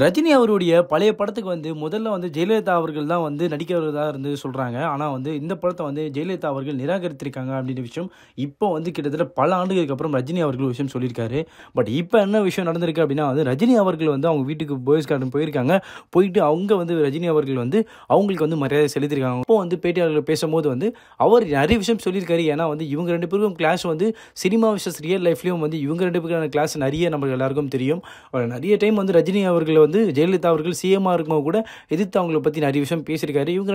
ரஜினி அவருடைய பழைய படத்துக்கு வந்து முதல்ல வந்து ஜெயலலிதா அவர்கள் தான் வந்து நடிக்கிறதா இருந்து சொல்றாங்க. ஆனா வந்து இந்த படத்த வந்து ஜெயலலிதா அவர்கள் நிராகரித்திருக்காங்க அப்படின்ற விஷயம் இப்போ வந்து கிட்டத்தட்ட பல ஆண்டுகளுக்கு அப்புறம் ரஜினி அவர்கள் ஒரு விஷயம் சொல்லியிருக்காரு. பட் இப்போ என்ன விஷயம் நடந்திருக்கு அப்படின்னா வந்து ரஜினி அவர்கள் வந்து அவங்க வீட்டுக்கு பாய்ஸ் கார்டன் போயிருக்காங்க. போயிட்டு அவங்க வந்து ரஜினி அவர்கள் வந்து அவங்களுக்கு வந்து மரியாதை செலுத்தியிருக்காங்க. அப்போ வந்து பேட்டியாளர்கள் பேசும்போது வந்து அவர் நிறைய விஷயம் சொல்லியிருக்காரு. ஏன்னா வந்து இவங்க 2 பேருக்கும் கிளாஷ் வந்து சினிமா விஷஸ் ரியல் லைஃப்லயும் வந்து இவங்க 2 பேருக்கான கிளாஸ் நிறைய நமக்கு எல்லாருக்கும் தெரியும். நிறைய டைம் வந்து ரஜினி அவர்கள் வந்து ஜெயலலிதா அவர்கள் சிஎம்மா இருக்கும்போது கூட எதிர்த்து அவங்கள பற்றி நிறைய விஷயம் பேசியிருக்காரு. இவங்க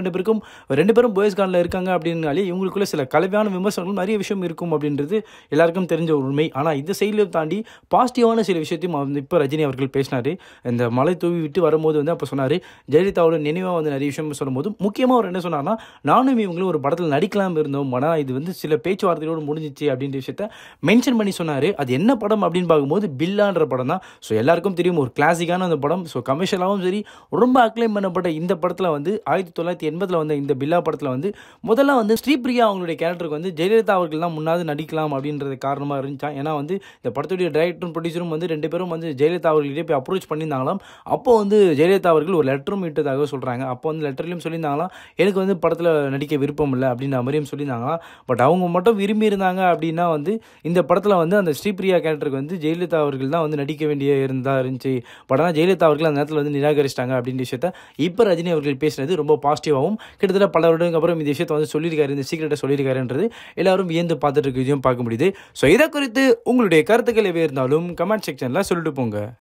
2 பேரும் பாய்ஸ் கார்டில் இருக்காங்க அப்படின்னாலே இவங்களுக்குள்ள சில கலவையான விமர்சனங்கள் நிறைய விஷயம் இருக்கும் அப்படின்றது எல்லாருக்கும் தெரிஞ்ச ஒரு உண்மை. ஆனால் இந்த சைடில் தாண்டி பாசிட்டிவான சில விஷயத்தையும் வந்து இப்போ ரஜினி அவர்கள் பேசினார். இந்த மலை தூவி விட்டு வரும்போது வந்து அப்போ சொன்னார் ஜெயலலிதாவோட நினைவாக வந்து நிறைய விஷயம் சொல்லும்போது முக்கியமாக அவர் என்ன சொன்னார்னா, நானும் இவங்களும் ஒரு படத்தில் நடிக்கலாம் இருந்தோம், ஆனால் இது வந்து சில பேச்சுவார்த்தைகளோடு முடிஞ்சிச்சு அப்படின்ற விஷயத்த மென்ஷன் பண்ணி சொன்னார். அது என்ன படம் அப்படின்னு பார்க்கும்போது பில்லான்ற படம் தான். ஸோ எல்லாருக்கும் தெரியும், ஒரு கிளாசிக்கான அந்த படம். ஸோ கமர்ஷியலாகவும் சரி ரொம்ப அக்ளைம் பண்ணப்பட்ட இந்த படத்தில் வந்து 1980 வந்த இந்த பில்லா படத்தில் வந்து முதல்ல வந்து ஸ்ரீபிரியா அவங்களுடைய கேரக்டருக்கு வந்து ஜெயலலிதா அவர்கள் தான் முன்னாவது நடிக்கலாம் அப்படின்றது காரணமாக இருந்துச்சான். ஏன்னா வந்து இந்த படத்துடைய டைரக்டரும் ப்ரொடியூசரும் வந்து 2 பேரும் வந்து ஜெயலலிதா அவர்களிடையே போய் அப்ரோச் பண்ணியிருந்தாங்களாம். அப்போ வந்து ஜெயலலிதா அவர்கள் ஒரு லெட்டரும் இட்டதாக சொல்கிறாங்க. அப்போ வந்து லெட்டர்லையும் சொல்லியிருந்தாங்களாம், எனக்கு வந்து படத்தில் நடிக்க விருப்பம் இல்லை அப்படின்ற மாதிரியும் சொல்லியிருந்தாங்களாம். பட் அவங்க மட்டும் விரும்பி இருந்தாங்க அப்படின்னா வந்து இந்த படத்தில் வந்து அந்த ஸ்ரீபிரியா கேரக்டருக்கு வந்து ஜெயலலிதா அவர்கள் தான் வந்து நடிக்க வேண்டிய இருந்துச்சு. பட் ஆனால் ஜெயலலிதா அவர்கள் அந்த நேரத்தில் வந்து நிராகரிச்சிட்டாங்க அப்படின்ற விஷயத்த இப்போ ரஜினி அவர்கள் பேசினது ரொம்ப பாசிட்டிவாகவும் கிட்டத்தட்ட பல வருடங்களுக்கு அப்புறம் இந்த விஷயத்தை வந்து சொல்லியிருக்காரு, இந்த சீக்கிரட்டை சொல்லியிருக்காருன்றது எல்லாரும் வியந்து பார்த்துட்டு இருக்க பார்க்க முடியுது. ஸோ இதை குறித்து உங்களுடைய கருத்துக்கள் எவை இருந்தாலும் கமெண்ட் செக்ஷனில் சொல்லிட்டு போங்க.